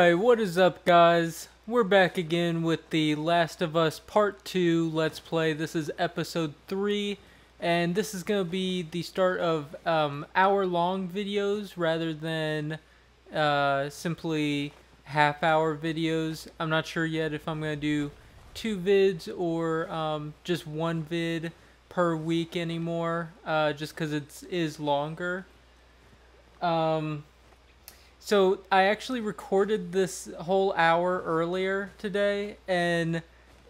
Alright, what is up guys? We're back again with the Last of Us Part 2 Let's Play. This is episode 3, and this is going to be the start of hour-long videos rather than simply half-hour videos. I'm not sure yet if I'm going to do 2 vids or just 1 vid per week anymore, just because it is longer. So I actually recorded this whole hour earlier today, and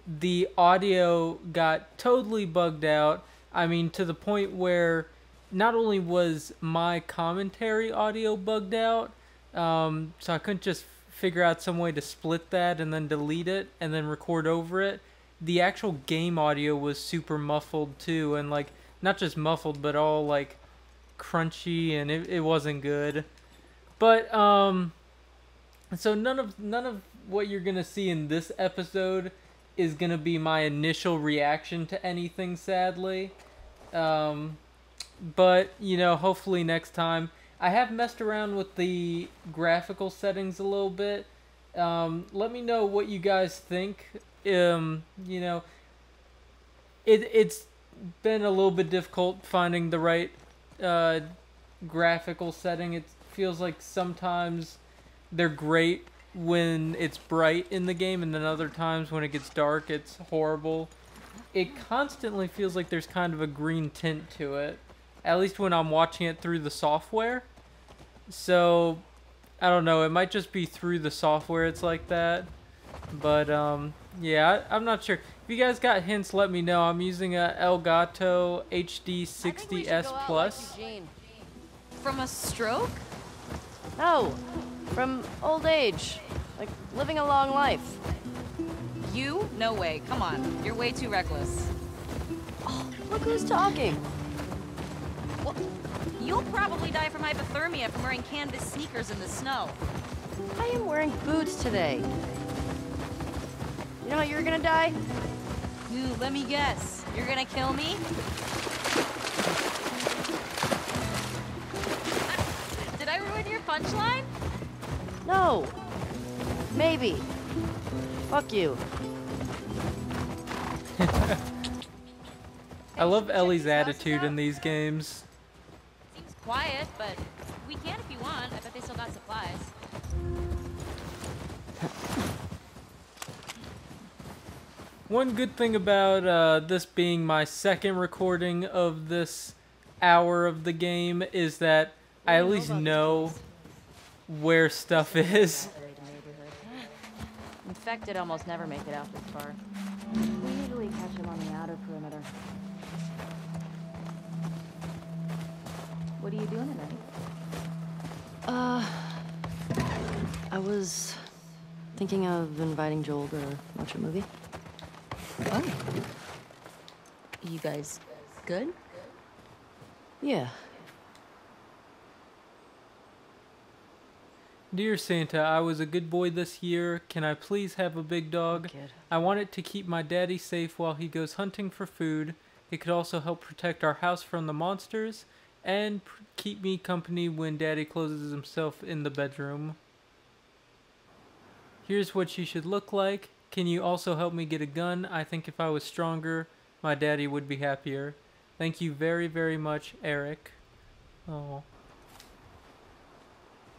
the audio got totally bugged out. I mean, to the point where not only was my commentary audio bugged out, so I couldn't just figure out some way to split that and then delete it and then record over it. The actual game audio was super muffled too, and like not just muffled, but all like crunchy, and it wasn't good. But so none of what you're gonna see in this episode is gonna be my initial reaction to anything, sadly. But you know, hopefully next time. I have messed around with the graphical settings a little bit. Let me know what you guys think. You know, it's been a little bit difficult finding the right graphical setting. It feels like sometimes they're great when it's bright in the game, and then other times when it gets dark it's horrible. It constantly feels like there's kind of a green tint to it, at least when I'm watching it through the software. So I don't know, it might just be through the software it's like that, but yeah, I'm not sure. If you guys got hints, let me know. I'm using a Elgato HD 60S Plus. From a stroke? No, from old age. Like, living a long life. You? No way. Come on. You're way too reckless. Oh, look who's talking. Well, you'll probably die from hypothermia from wearing canvas sneakers in the snow. I am wearing boots today. You know how you're gonna die? Ooh, let me guess. You're gonna kill me? Did I ruin your punchline? No. Maybe. Fuck you. I love Ellie's attitude in these games. Seems quiet, but we can if you want. I bet they still got supplies. One good thing about this being my second recording of this hour of the game is that I at least know where stuff is. Infected almost never make it out this far. We usually catch them on the outer perimeter. What are you doing tonight? I was thinking of inviting Joel to watch a movie. Oh. You guys good? Yeah. Dear Santa, I was a good boy this year. Can I please have a big dog? Kid. I want it to keep my daddy safe while he goes hunting for food. It could also help protect our house from the monsters and keep me company when daddy closes himself in the bedroom. Here's what she should look like. Can you also help me get a gun? I think if I was stronger, my daddy would be happier. Thank you very, very much, Eric. Oh.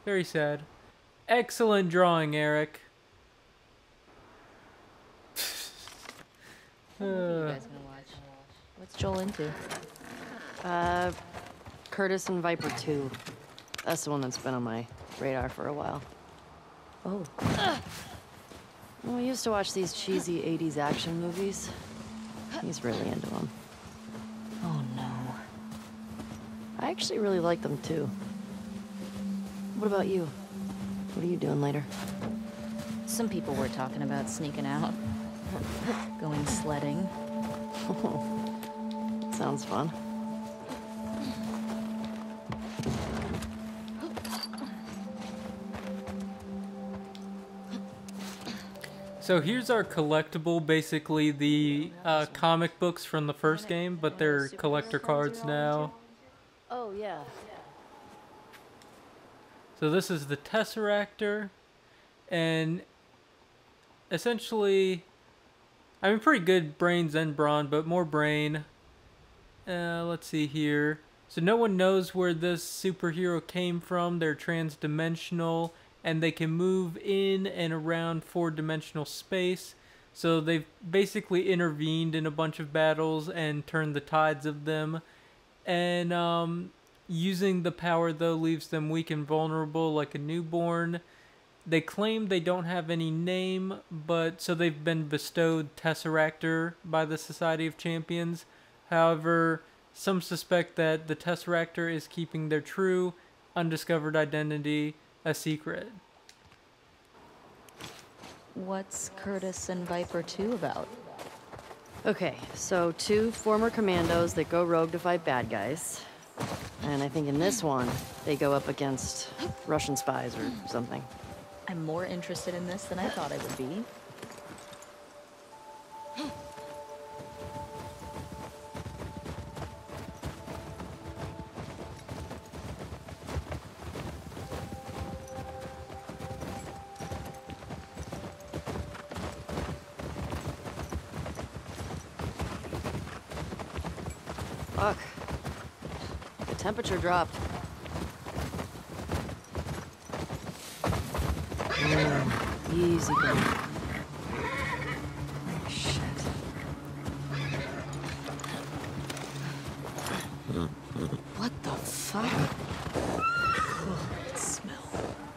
Very sad. Excellent drawing, Eric. What movie are you guys gonna watch? What's Joel into? Curtis and Viper 2. That's the one that's been on my radar for a while. Oh. Well, we used to watch these cheesy 80s action movies. He's really into them. Oh no. I actually really like them too. What about you? What are you doing later? Some people were talking about sneaking out. Going sledding. Sounds fun. So here's our collectible, basically the comic books from the first game, but they're collector cards now. Oh, yeah. So this is the Tesseractor, And essentially, I mean, pretty good brains and brawn, but more brain. Let's see here. So no one knows where this superhero came from. They're trans-dimensional, and they can move in and around four-dimensional space. So they've basically intervened in a bunch of battles and turned the tides of them. And using the power, though, leaves them weak and vulnerable like a newborn. They claim they don't have any name, but so they've been bestowed Tesseractor by the Society of Champions. However, some suspect that the Tesseractor is keeping their true, undiscovered identity a secret. What's Curtis and Viper 2 about? Okay, so 2 former commandos that go rogue to fight bad guys. And I think in this one, they go up against Russian spies or something. I'm more interested in this than I thought I would be. Fuck. The temperature dropped. Easy going. Shit. What the fuck? That smell.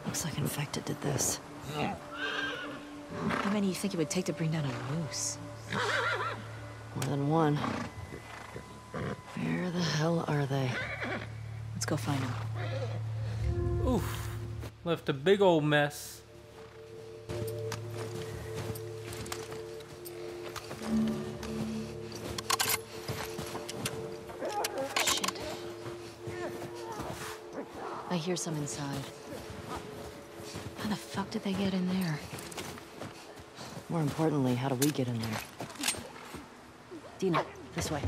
Looks like infected did this. How many do you think it would take to bring down a moose? More than one. Where the hell are they? Let's go find them. Oof. Left a big old mess. Shit. I hear some inside. How the fuck did they get in there? More importantly, how do we get in there? Dina, this way.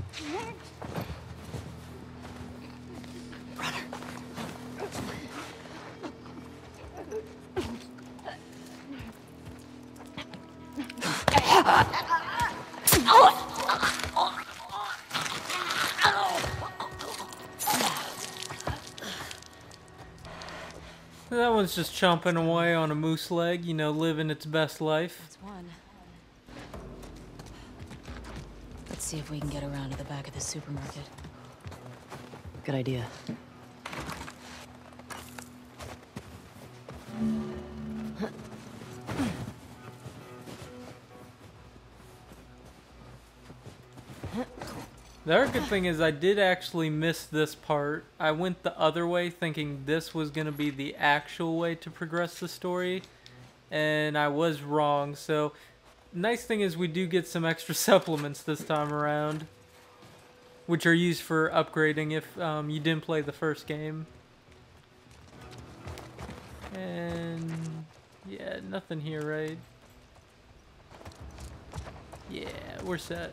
That one's just chomping away on a moose leg, you know, living its best life. That's one. Let's see if we can get around to the back of the supermarket. Good idea. The other good thing is I did actually miss this part. I went the other way thinking this was going to be the actual way to progress the story, and I was wrong. So, nice thing is we do get some extra supplements this time around, which are used for upgrading if you didn't play the first game. And yeah, nothing here, right? Yeah, we're set.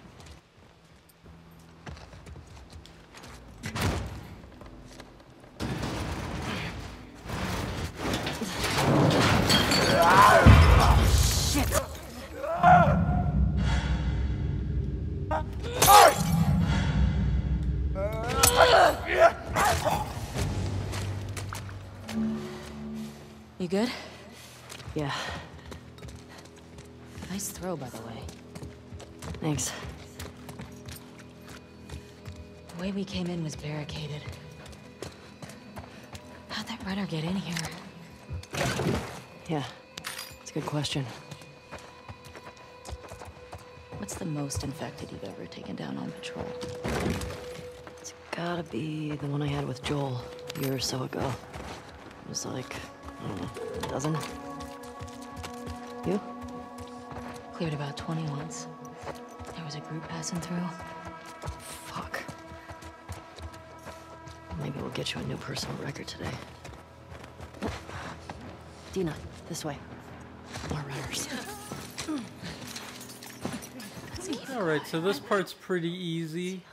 You good? Yeah, Nice throw, by the way. thanks. The way we came in was barricaded. How'd that runner get in here? Yeah, it's a good question. What's the most infected you've ever taken down on patrol? It's gotta be the one I had with Joel a year or so ago. It was like, I don't know, a dozen? You? Cleared about 20 once. There was a group passing through. Fuck. Maybe we'll get you a new personal record today. Dina, this way. More runners. Alright, so this part's pretty easy.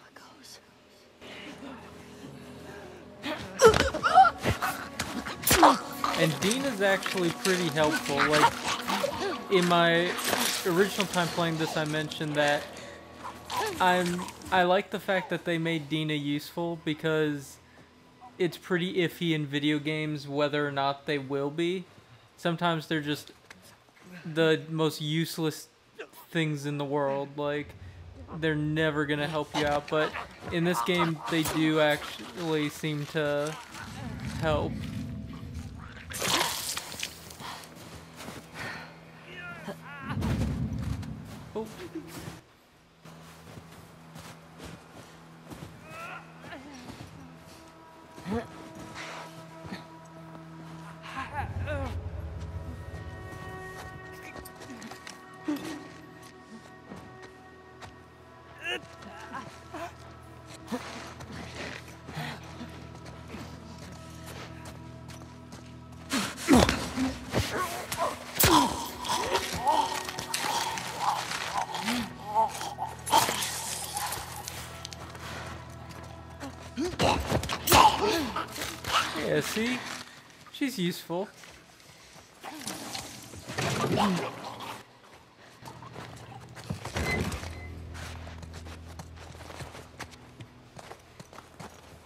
And Dina's actually pretty helpful. Like, in my original time playing this, I mentioned that I like the fact that they made Dina useful because it's pretty iffy in video games whether or not they will be. Sometimes they're just the most useless things in the world. Like, they're never gonna help you out. But in this game, they do actually seem to help. Oh. Yeah, see? She's useful.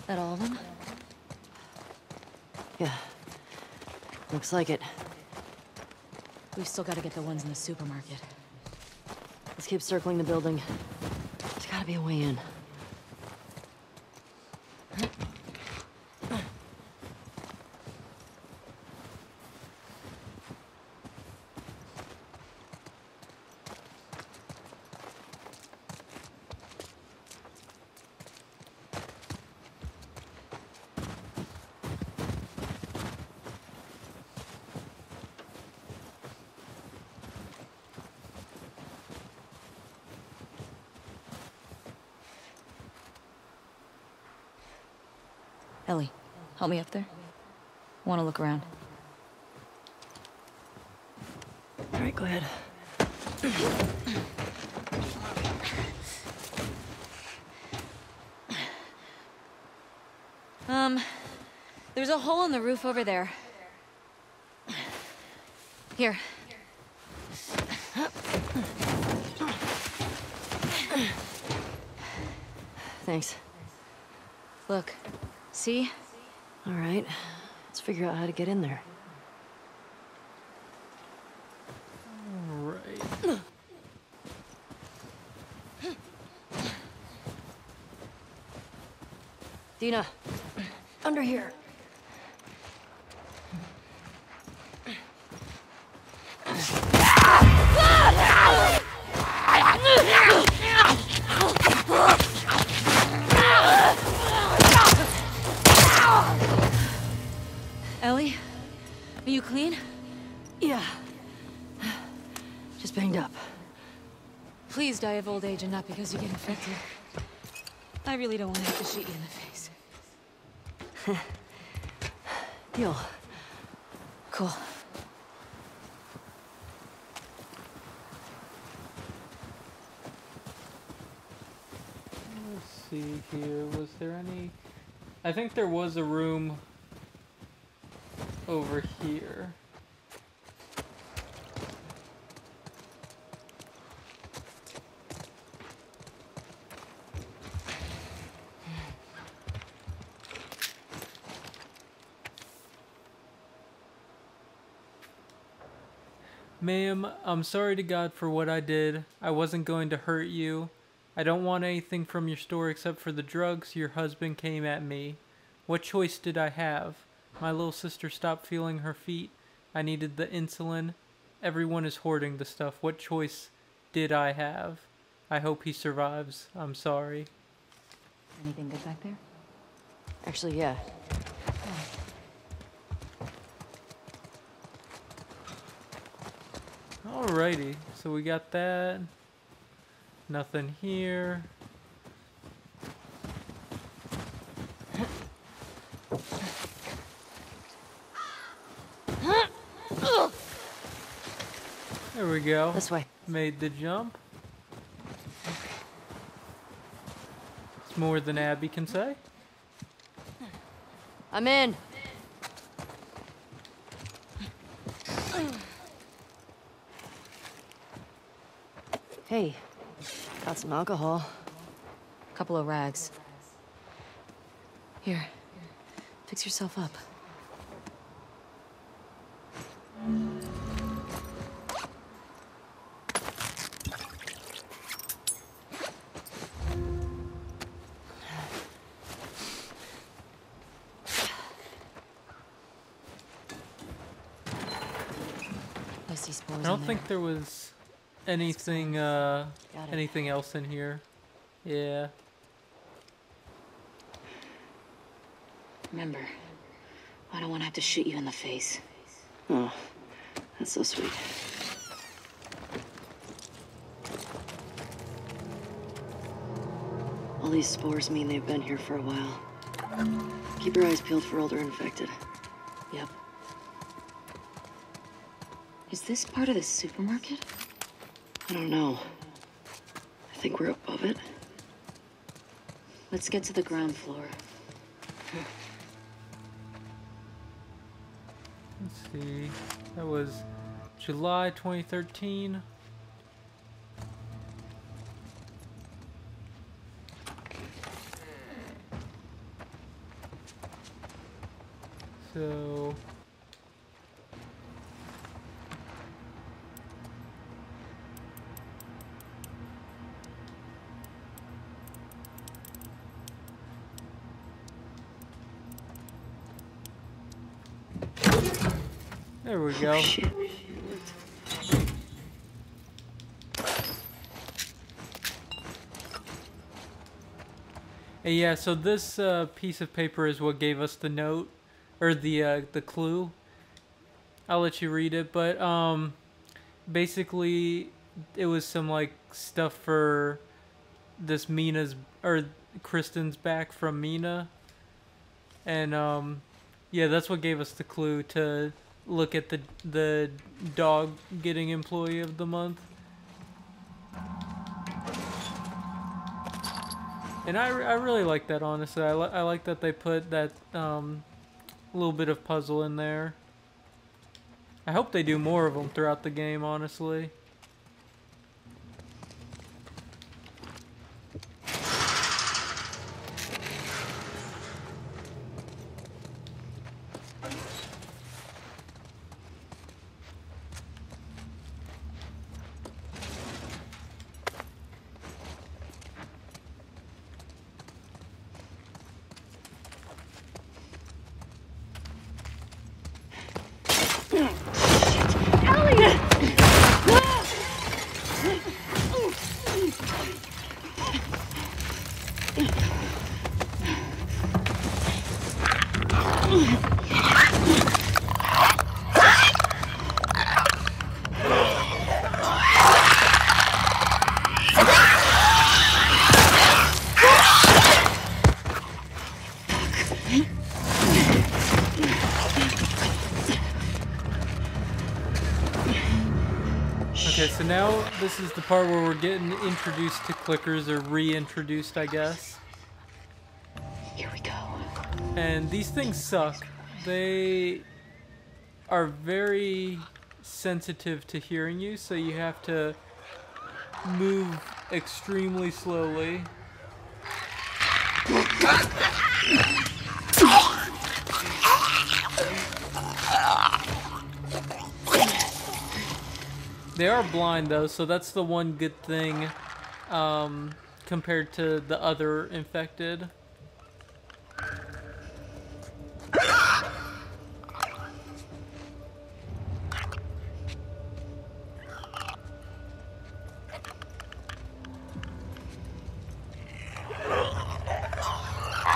That all of them? Yeah. Looks like it. We've still got to get the ones in the supermarket. Let's keep circling the building. There's gotta be a way in. Ellie, help me up there. Want to look around. All right, go ahead. There's a hole in the roof over there. Here. Thanks. Look. See? All right. Let's figure out how to get in there. Right. Dina, under here. Ellie? Are you clean? Yeah. Just banged up. Please die of old age and not because you get infected. I really don't want to have to shoot you in the face. Deal. Cool. Let's see here. Was there any... I think there was a room over here. Ma'am, I'm sorry to God for what I did. I wasn't going to hurt you. I don't want anything from your store except for the drugs your husband came at me. What choice did I have? My little sister stopped feeling her feet. I needed the insulin. Everyone is hoarding the stuff. What choice did I have? I hope he survives. I'm sorry. Anything good back there? Actually, yeah. Alrighty, so we got that. Nothing here. There we go. This way. Made the jump. It's more than Abby can say. I'm in. Hey, got some alcohol. Couple of rags. Here, fix yourself up. I see spores I don't in think there. there was anything anything else in here. Yeah. Remember, I don't want to have to shoot you in the face. Oh, that's so sweet. All these spores mean they've been here for a while. Keep your eyes peeled for older infected. Yep. Is this part of the supermarket? I don't know. I think we're above it. Let's get to the ground floor. Let's see. That was July 2013. So there we go. Shit. And yeah, so this piece of paper is what gave us the note, or the clue. I'll let you read it, but basically it was some like stuff for this Mina's or Kristen's back from Mina, and yeah, that's what gave us the clue to look at the dog getting employee of the month. And I really like that, honestly. I like that they put that little bit of puzzle in there. I hope they do more of them throughout the game, honestly. Okay, so now this is the part where we're getting introduced to clickers, or reintroduced, I guess. Here we go. And these things suck. They are very sensitive to hearing you, so you have to move extremely slowly. They are blind though, so that's the one good thing compared to the other infected.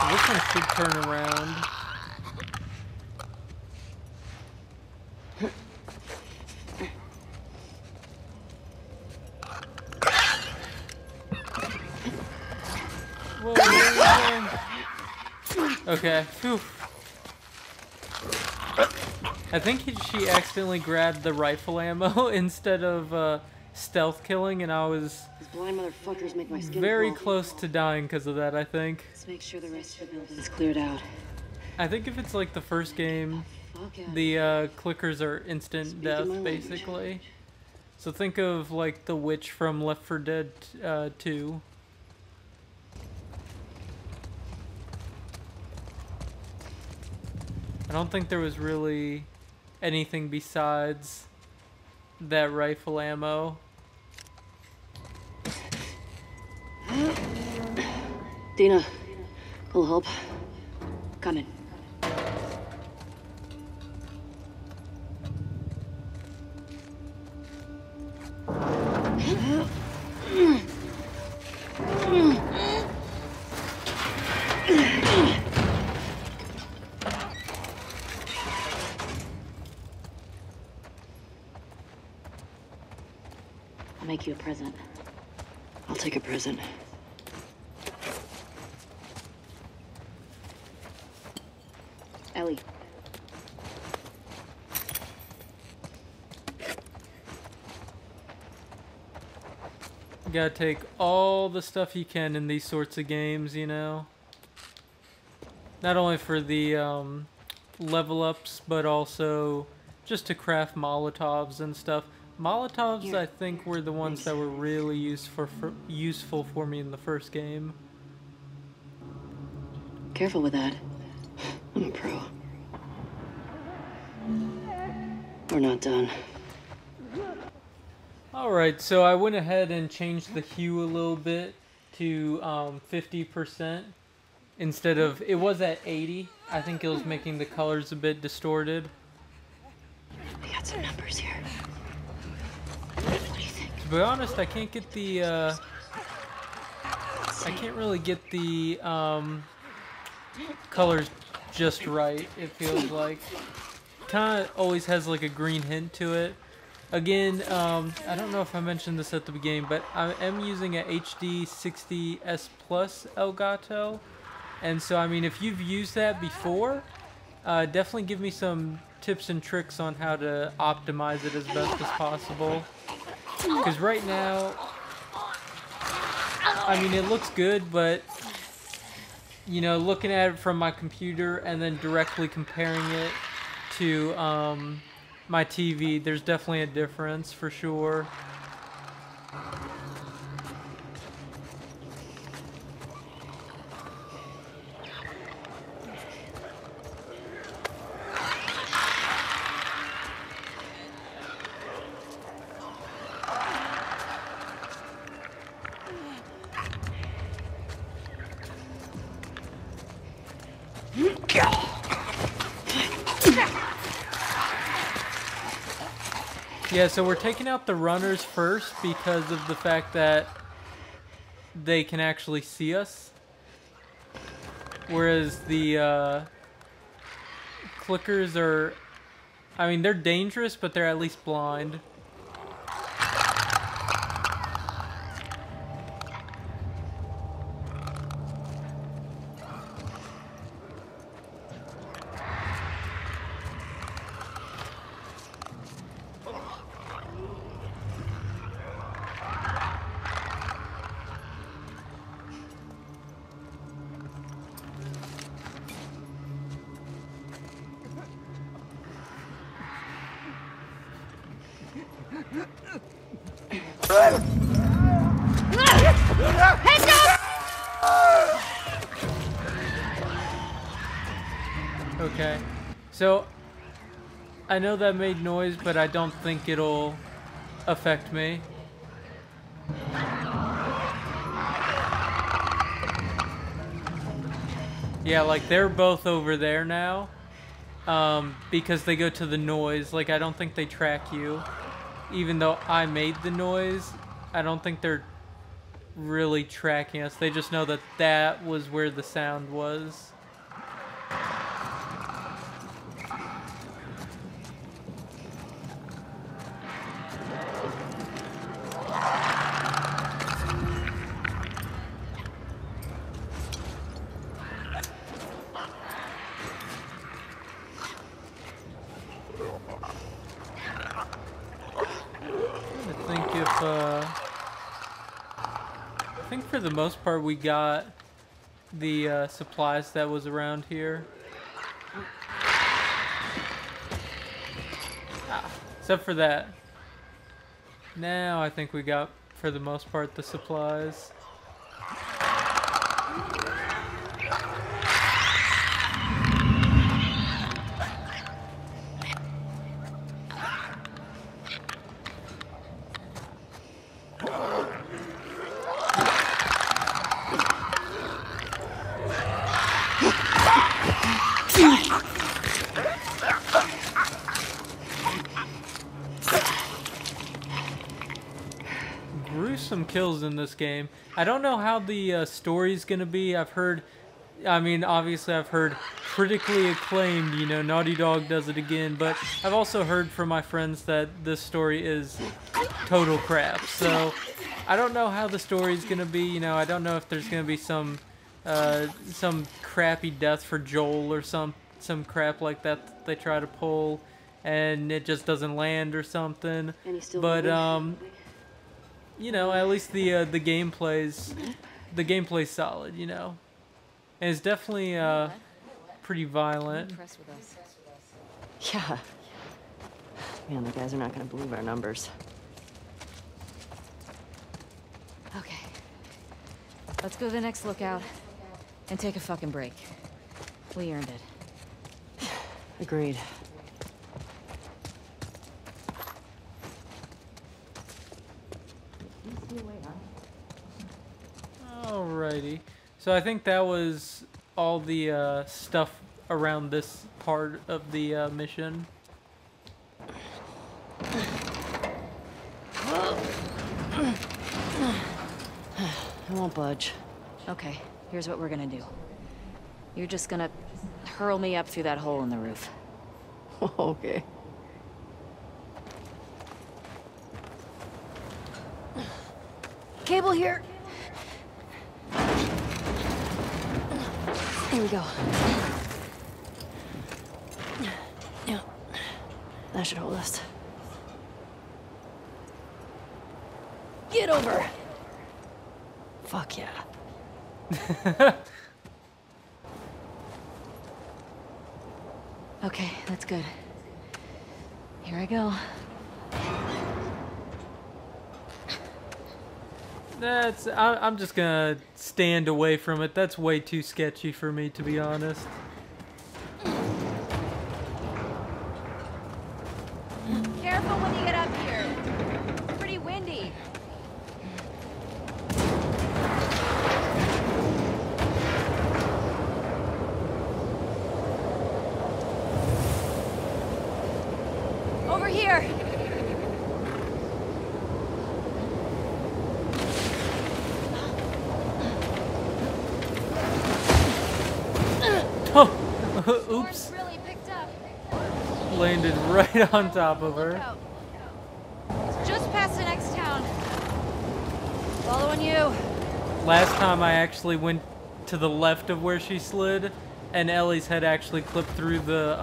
This one should turn around. Whoa, whoa, whoa. Okay. Phew. I think she accidentally grabbed the rifle ammo instead of stealth killing, and I was These blind motherfuckers make my skin very crawl. close to dying because of that, I think. Let's make sure the rest of the building's cleared out. I think if it's like the first game, Fuck out. the clickers are instant Speaking death, my language. basically. So think of like the witch from Left 4 Dead 2. I don't think there was really anything besides that rifle ammo. Dina, will help. Coming. I'll make you a present. I'll take a present. Ellie. You gotta take all the stuff you can in these sorts of games, you know? Not only for the level ups, but also just to craft Molotovs and stuff. Molotovs, Here. I think, were the ones that were really useful for me in the first game. Careful with that. I'm a pro. We're not done. Alright, so I went ahead and changed the hue a little bit to 50%. Instead of, it was at 80. I think it was making the colors a bit distorted. We got some numbers here. What do you think? To be honest, I can't get the, I can't really get the, colors just right, it feels like. Kinda always has like a green hint to it. Again, I don't know if I mentioned this at the beginning, but I am using a HD 60S Plus Elgato. And so, I mean, if you've used that before, definitely give me some tips and tricks on how to optimize it as best as possible. Because right now, I mean, it looks good, but, you know, looking at it from my computer and then directly comparing it to my TV, there's definitely a difference for sure. Yeah, so we're taking out the runners first because of the fact that they can actually see us. Whereas the clickers are, I mean, they're dangerous, but they're at least blind. Okay, so I know that made noise, but I don't think it'll affect me. Yeah, like they're both over there now, because they go to the noise. Like, I don't think they track you. Even though I made the noise, I don't think they're really tracking us. They just know that that was where the sound was. I think for the most part we got the supplies that was around here. Except for that. Now I think we got, for the most part, the supplies. Gruesome kills in this game. I don't know how the story's gonna be. I mean, obviously I've heard critically acclaimed, you know, Naughty Dog does it again, but I've also heard from my friends that this story is total crap. So I don't know how the story's gonna be, you know, I don't know if there's gonna be some crappy death for Joel or some crap like that they try to pull and it just doesn't land or something. But you know, at least the gameplay's solid, you know. And it's definitely pretty violent. Yeah. Man, the guys are not gonna believe our numbers. Okay. Let's go to the next lookout and take a fucking break. We earned it. Agreed. Alrighty. So I think that was all the stuff around this part of the mission. I won't budge. Okay, here's what we're gonna do. You're just gonna hurl me up through that hole in the roof. Okay. Cable here. Here we go. Yeah. That should hold us. Get over! Fuck yeah. Okay, that's good. Here I go. I'm just gonna stand away from it. That's way too sketchy for me, to be honest. Careful when you get up here. It's pretty windy. Over here. Oh, oops. Really picked up. Landed right on top of her. It's just past the next town. Following you. Last time I actually went to the left of where she slid, and Ellie's head actually clipped through the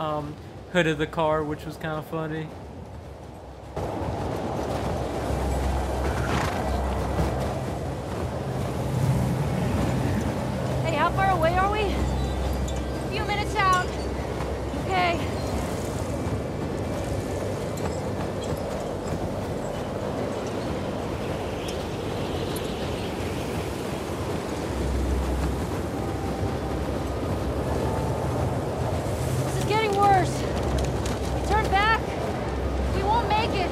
hood of the car, which was kind of funny. Hey, how far away are we? A few minutes out. Okay. This is getting worse. We turn back. We won't make it.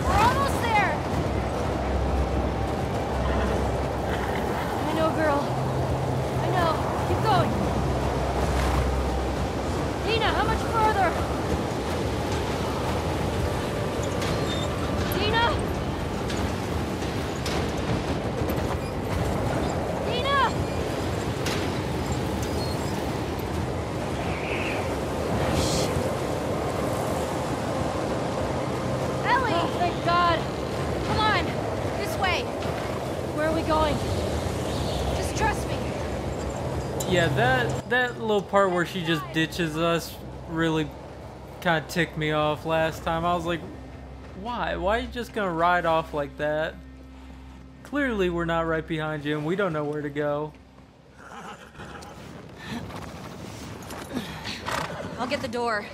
We're almost there. I know, girl. I know. Keep going. Dina, how much further? Dina? Dina! Ellie! Oh, thank God. Come on. This way. Where are we going? Just trust me. Yeah, that little part where she just ditches us really kind of ticked me off last time. I was like, why? Why are you just gonna ride off like that? Clearly we're not right behind you and we don't know where to go. I'll get the door.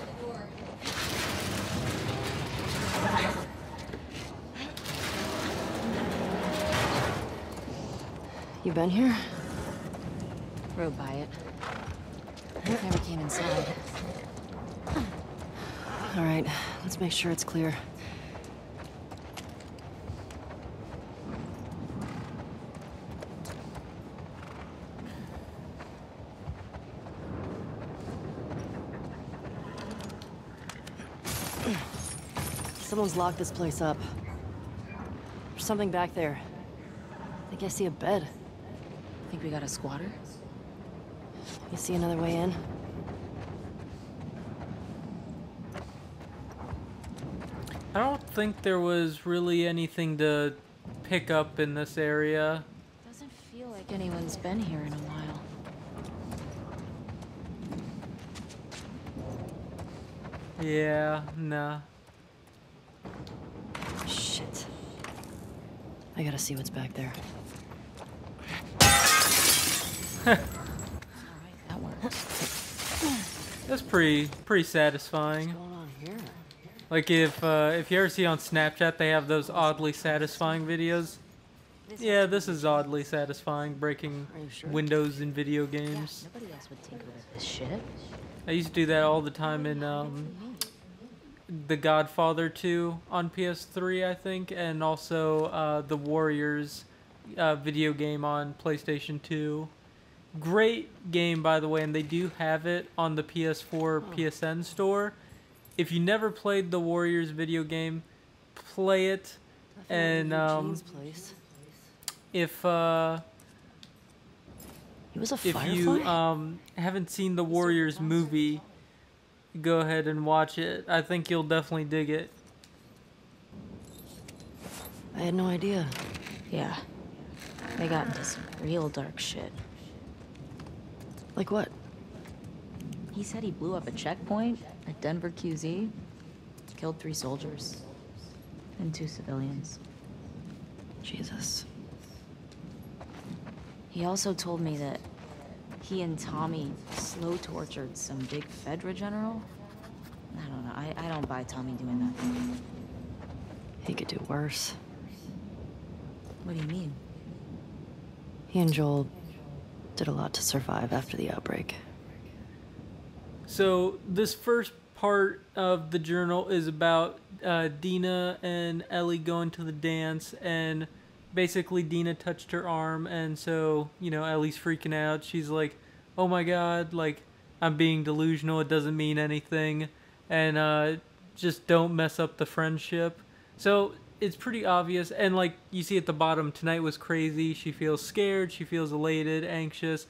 You been here? Rode by it. Never came inside. All right, let's make sure it's clear. Someone's locked this place up. There's something back there. I think I see a bed. Think we got a squatter? You see another way in? I don't think there was really anything to pick up in this area. Doesn't feel like anyone's been here in a while. Yeah, nah. Shit. I gotta see what's back there. Alright, that worked. That's pretty satisfying. What's going on here? Like if you ever see on Snapchat they have those oddly satisfying videos. Yeah, this is oddly satisfying, breaking Are you sure? windows in video games. Nobody else would tinker with this shit. I used to do that all the time in The Godfather 2 on PS3, I think, and also The Warriors video game on PlayStation 2. Great game, by the way, and they do have it on the PS4 PSN store. If you never played the Warriors video game, play it. And Eugene's place. if He was a if firefly? you haven't seen the Warriors movie, go ahead and watch it. I think you'll definitely dig it. I had no idea. Yeah. They got into some real dark shit. Like what? He said he blew up a checkpoint at Denver QZ, killed 3 soldiers and 2 civilians. Jesus. He also told me that he and Tommy slow tortured some big Fedra general. I don't know. I don't buy Tommy doing that. He could do worse. What do you mean? He and Joel did a lot to survive after the outbreak. So this first part of the journal is about Dina and Ellie going to the dance, and basically Dina touched her arm, and so, you know, Ellie's freaking out. She's like, oh my god, like, I'm being delusional, it doesn't mean anything, and just don't mess up the friendship. So it's pretty obvious, and like you see at the bottom, tonight was crazy. She feels scared, she feels elated, anxious.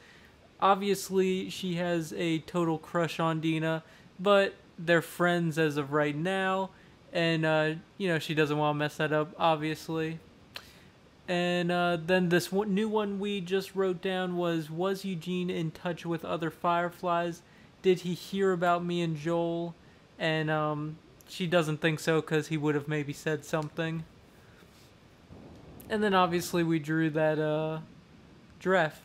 Obviously, she has a total crush on Dina, but they're friends as of right now, and you know, she doesn't want to mess that up, obviously. And then this new one we just wrote down was Eugene in touch with other Fireflies? Did he hear about me and Joel? And she doesn't think so, because he would have maybe said something. And then obviously we drew that giraffe.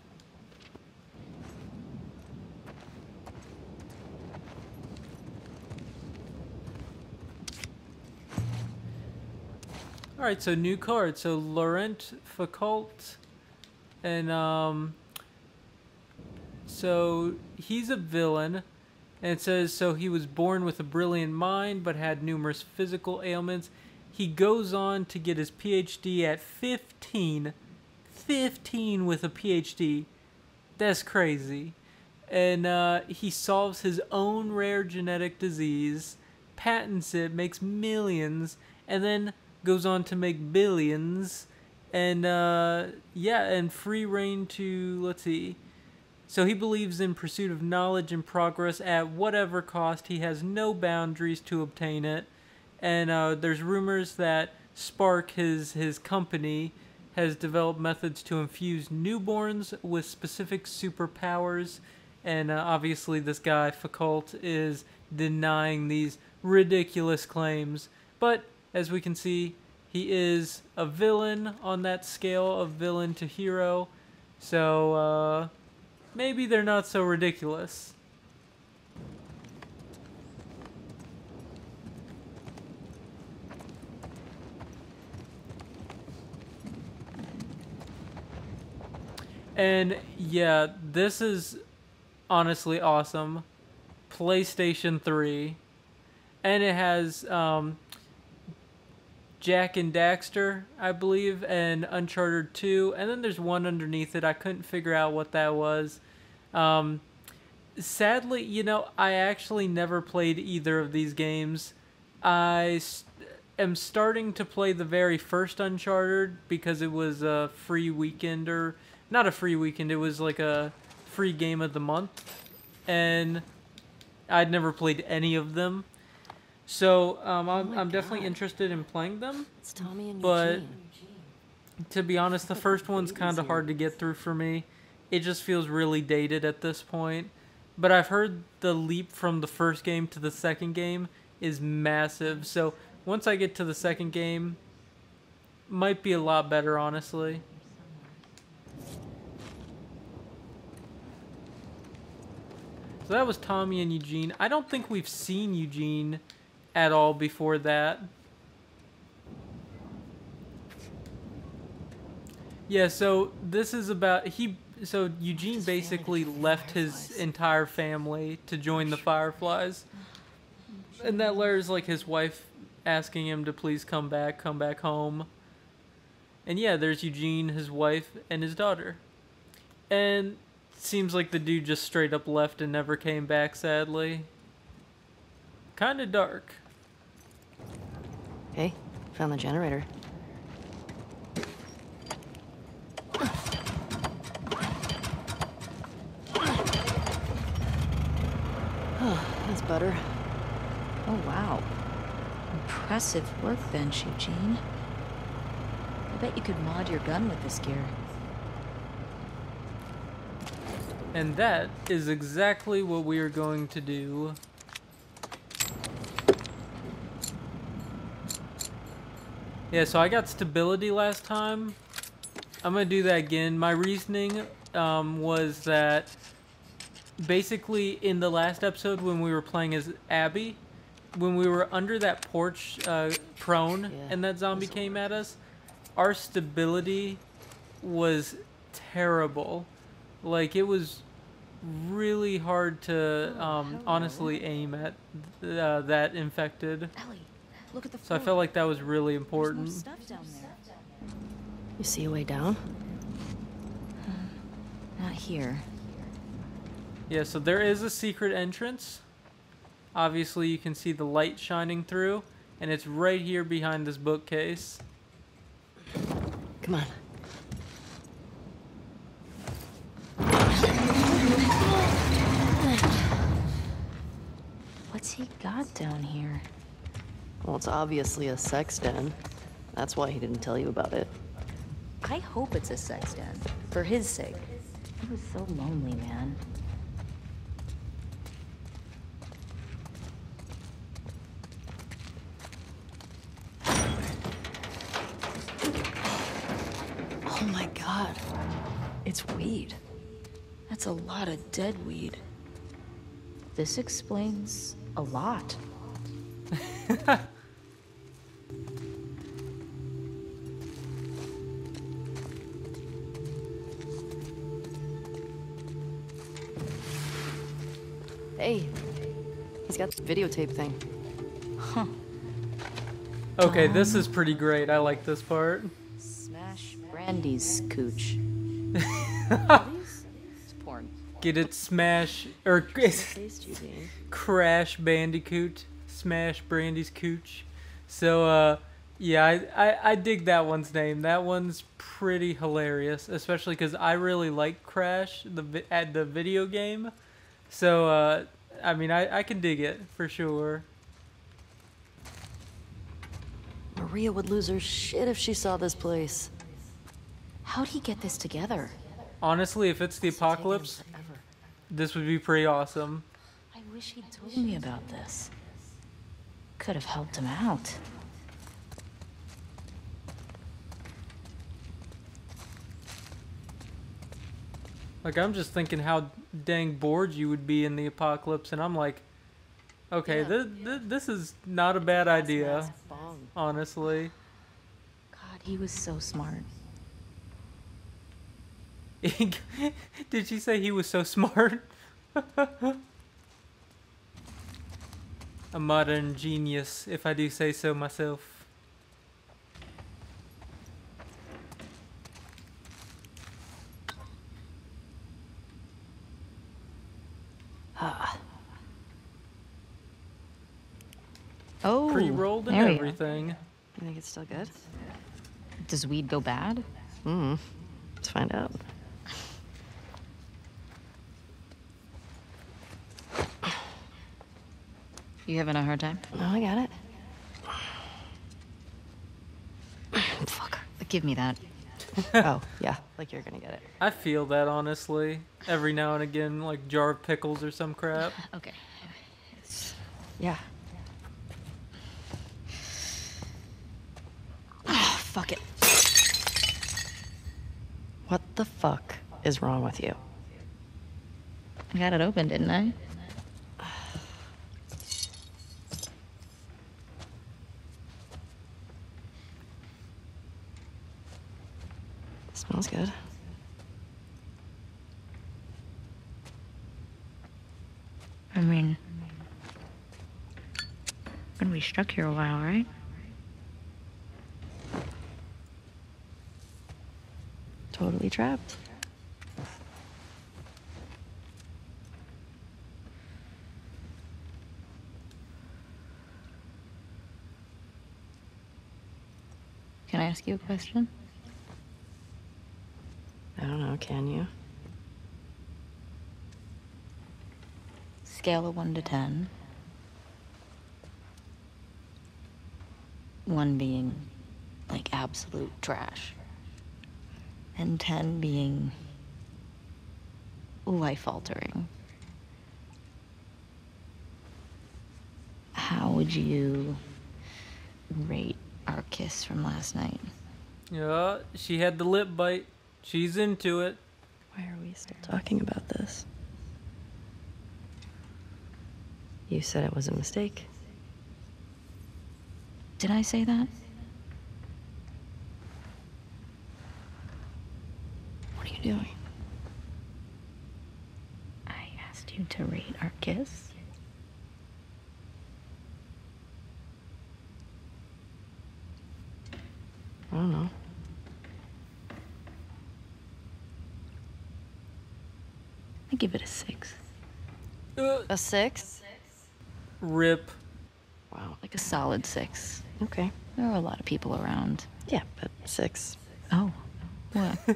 Alright, so new card. So Laurent Foucault. And so he's a villain. And it says, so he was born with a brilliant mind, but had numerous physical ailments. He goes on to get his PhD at 15. 15 with a PhD. That's crazy. And he solves his own rare genetic disease, patents it, makes millions, and then goes on to make billions. And yeah, and free reign to, let's see. So he believes in pursuit of knowledge and progress at whatever cost. He has no boundaries to obtain it. And there's rumors that Spark, his company, has developed methods to infuse newborns with specific superpowers. And obviously this guy, Foucault, is denying these ridiculous claims. But as we can see, he is a villain on that scale of villain to hero. So maybe they're not so ridiculous. And yeah, this is honestly awesome. PlayStation 3. And it has Jack and Daxter, I believe, and Uncharted 2. And then there's one underneath it. I couldn't figure out what that was. Sadly, you know, I actually never played either of these games. Am starting to play the very first Uncharted because it was a free weekend, or not a free weekend, it was like a free game of the month. And I'd never played any of them. So I'm definitely interested in playing them. It's Tommy and but Eugene. to be honest, the first one's kind of hard to get through for me. It just feels really dated at this point. But I've heard the leap from the first game to the second game is massive. So once I get to the second game, might be a lot better, honestly. So that was Tommy and Eugene. I don't think we've seen Eugene at all before that. Yeah, so this is about so Eugene basically left his entire family to join the Fireflies. And that letters like his wife asking him to please come back home. And yeah, there's Eugene, his wife, and his daughter. And seems like the dude just straight up left and never came back, sadly. Kinda dark. Hey, found the generator. That's better. Oh, wow. Impressive workbench, Eugene. I bet you could mod your gun with this gear. And that is exactly what we are going to do. Yeah, so I got stability last time. I'm going to do that again. My reasoning was that basically in the last episode when we were playing as Abby, when we were under that porch prone and that zombie came at us, our stability was terrible. Like, it was really hard to honestly aim at that infected. Ellie, look at the So I floor. felt like that was really There's important. more stuff down there. You see a way down? Not here. Yeah, so there is a secret entrance. Obviously, you can see the light shining through, and it's right here behind this bookcase. Come on. What's he got down here? Well, it's obviously a sex den. That's why he didn't tell you about it. I hope it's a sex den. For his sake. He was so lonely, man. Oh my god. It's weed. That's a lot of dead weed. This explains a lot. Hey, he's got the videotape thing. Huh. Okay, this is pretty great. I like this part. Smash Brandy's cooch. It's porn. Get it, smash, or Taste, Eugene. crash Bandicoot, smash Brandy's cooch. So, yeah, I dig that one's name. That one's pretty hilarious, especially because I really like Crash, the video game. So, I mean, I can dig it, for sure. Maria would lose her shit if she saw this place. How'd he get this together? Honestly, if it's the apocalypse, Forever. this would be pretty awesome. I wish he'd told me about this. Could have helped him out. Like, I'm just thinking how dang bored you would be in the apocalypse, and I'm like, okay, this is not a bad idea, Bong. honestly. God, he was so smart. Did she say he was so smart? A modern genius, if I do say so myself. Oh, Pre-rolled and there we go. everything. You think it's still good? Does weed go bad? Let's find out. You having a hard time? No, I got it. Fuck. Give me that. Oh, yeah, like you're gonna get it. I feel that, honestly. Every now and again, like jar of pickles or some crap. Okay. Yeah. Oh, fuck it. What the fuck is wrong with you? I got it open, didn't I? Smells good. I mean, gonna be stuck here a while, right? Totally trapped. Can I ask you a question? I don't know, can you? Scale of 1 to 10. 1 being, like, absolute trash. And 10 being life-altering. How would you rate our kiss from last night? Yeah, she had the lip bite. She's into it. Why are we still talking about this? You said it was a mistake. Did I say that? What are you doing? I asked you to rate our kiss. I don't know. I give it a 6. A 6? Rip. Wow. Like a solid 6. Okay. There are a lot of people around. Yeah, but 6. Oh. What? I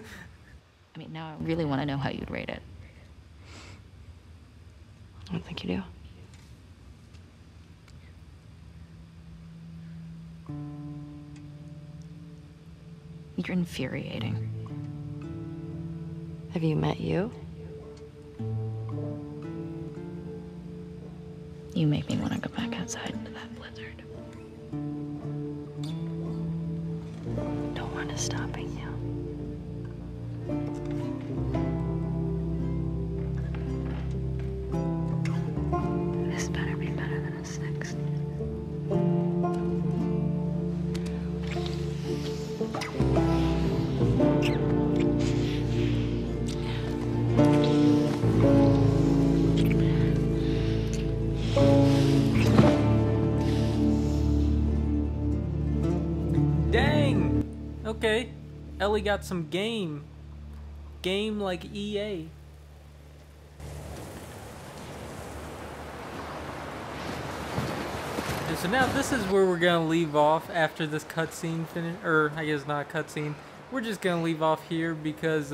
mean, now I really want to know how you'd rate it. I don't think you do. You're infuriating. Have you met you? You make me want to go back outside into that blizzard. No one is stopping you. This better be better than a 6. Dang! Okay. Ellie got some game. Game like EA. And so now this is where we're gonna leave off after this cutscene finish, or I guess not cutscene. We're just gonna leave off here because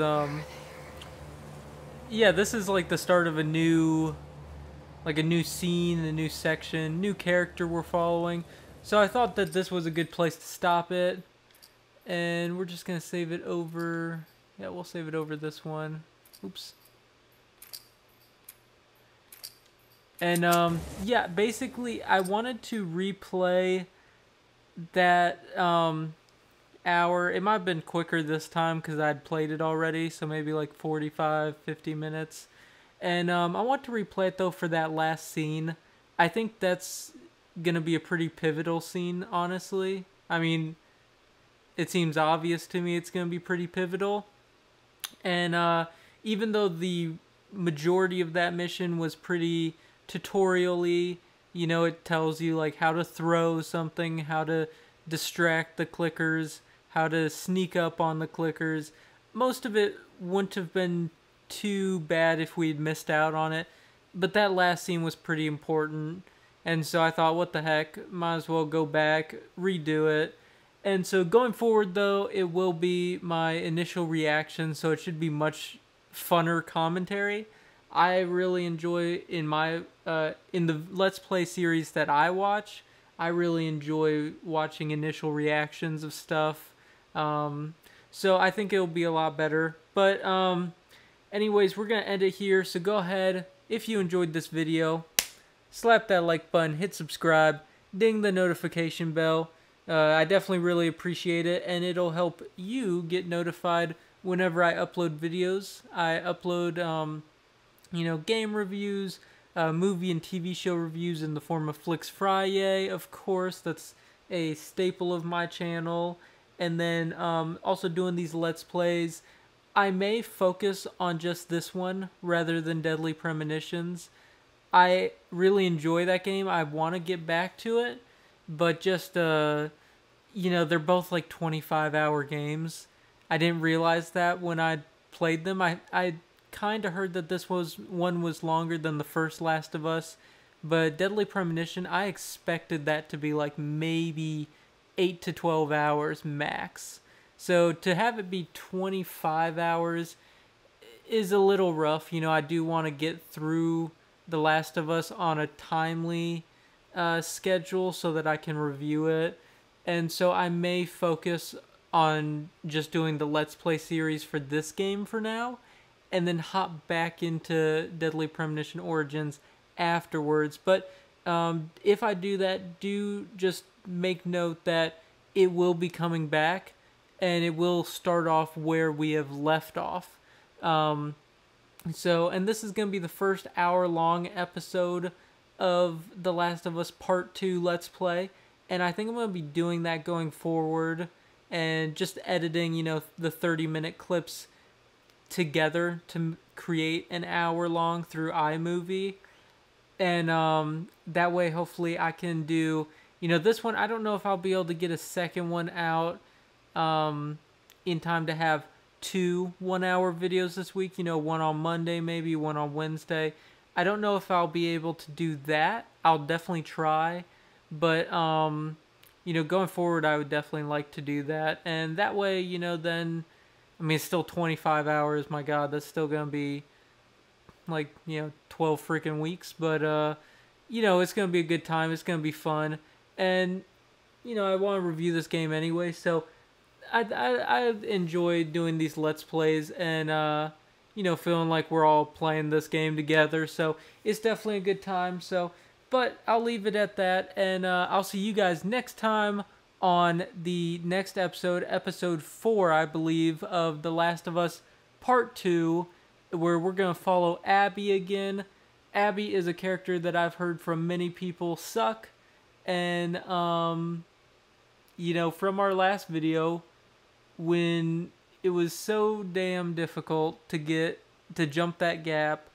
yeah, this is like the start of a new scene, a new section, new character we're following. So I thought that this was a good place to stop it. And we're just gonna save it over. Yeah, we'll save it over this one. Oops. And yeah, basically I wanted to replay that hour. It might have been quicker this time because I'd played it already, so maybe like 45, 50 minutes. And I want to replay it though for that last scene. I think that's gonna be a pretty pivotal scene, honestly. I mean, it seems obvious to me it's gonna be pretty pivotal. And even though the majority of that mission was pretty tutorial-y, you know, it tells you like how to throw something, how to distract the clickers, how to sneak up on the clickers. Most of it wouldn't have been too bad if we'd missed out on it, but that last scene was pretty important, and so I thought, what the heck, might as well go back, redo it. And so going forward, though, it will be my initial reaction, so it should be much funner commentary. I really enjoy in the Let's Play series that I watch, I really enjoy watching initial reactions of stuff. So I think it'll be a lot better. But anyways, we're going to end it here. So go ahead, if you enjoyed this video, slap that like button, hit subscribe, ding the notification bell. I definitely really appreciate it, and it'll help you get notified whenever I upload videos. I upload, you know, game reviews, movie and TV show reviews in the form of Flicks Friday, of course. That's a staple of my channel. And then also doing these Let's Plays. I may focus on just this one rather than Deadly Premonitions. I really enjoy that game. I want to get back to it, but just, you know, they're both like 25-hour games. I didn't realize that when I played them. I kind of heard that this one was longer than the first Last of Us, but Deadly Premonition, I expected that to be like maybe 8 to 12 hours max. So to have it be 25 hours is a little rough. You know, I do want to get through The Last of Us on a timely schedule so that I can review it. And so I may focus on just doing the Let's Play series for this game for now, and then hop back into Deadly Premonition Origins afterwards. But if I do that, do just make note that it will be coming back, and it will start off where we have left off. And this is going to be the first hour-long episode of The Last of Us Part 2 Let's Play, and I think I'm going to be doing that going forward, and just editing, you know, the 30-minute clips together to create an hour-long through iMovie. And that way, hopefully, I can do, you know, this one, I don't know if I'll be able to get a second one out in time to have 2 one-hour videos this week. You know, one on Monday, maybe one on Wednesday. I don't know if I'll be able to do that. I'll definitely try. But, you know, going forward, I would definitely like to do that. And that way, you know, then, I mean, it's still 25 hours. My God, that's still going to be, like, you know, 12 freaking weeks. But, you know, it's going to be a good time. It's going to be fun. And, you know, I want to review this game anyway. So, I enjoy doing these Let's Plays and, you know, feeling like we're all playing this game together. So, it's definitely a good time. So, but I'll leave it at that. And I'll see you guys next time on the next episode, episode 4, I believe, of The Last of Us Part 2, where we're going to follow Abby again. Abby is a character that I've heard from many people suck. And, you know, from our last video, when it was so damn difficult to jump that gap,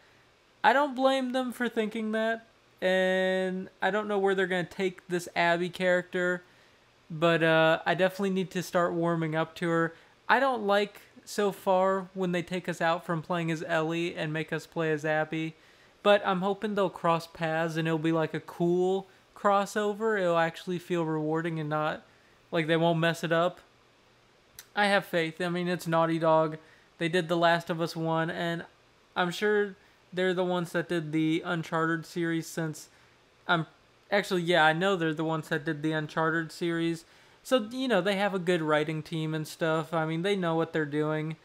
I don't blame them for thinking that. And I don't know where they're going to take this Abby character, but I definitely need to start warming up to her. I don't like, so far, when they take us out from playing as Ellie and make us play as Abby, but I'm hoping they'll cross paths and it'll be like a cool crossover. It'll actually feel rewarding and not, like, they won't mess it up. I have faith. I mean, it's Naughty Dog. They did The Last of Us 1, and I'm sure they're the ones that did the Uncharted series, since I know they're the ones that did the Uncharted series. So, you know, they have a good writing team and stuff. I mean, they know what they're doing.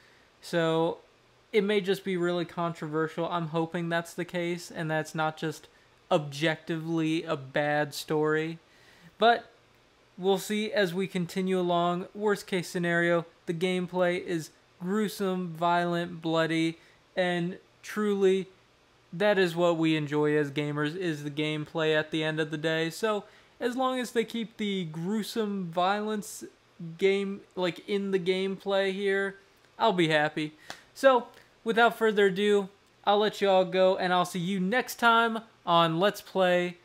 So, it may just be really controversial. I'm hoping that's the case, and that's not just objectively a bad story. But we'll see as we continue along. Worst case scenario, the gameplay is gruesome, violent, bloody, and truly, that is what we enjoy as gamers, is the gameplay at the end of the day. So, as long as they keep the gruesome violence game, like, in the gameplay here, I'll be happy. So, without further ado, I'll let you all go, and I'll see you next time on Let's Play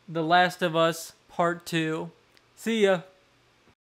The Last of Us Part 2. See ya!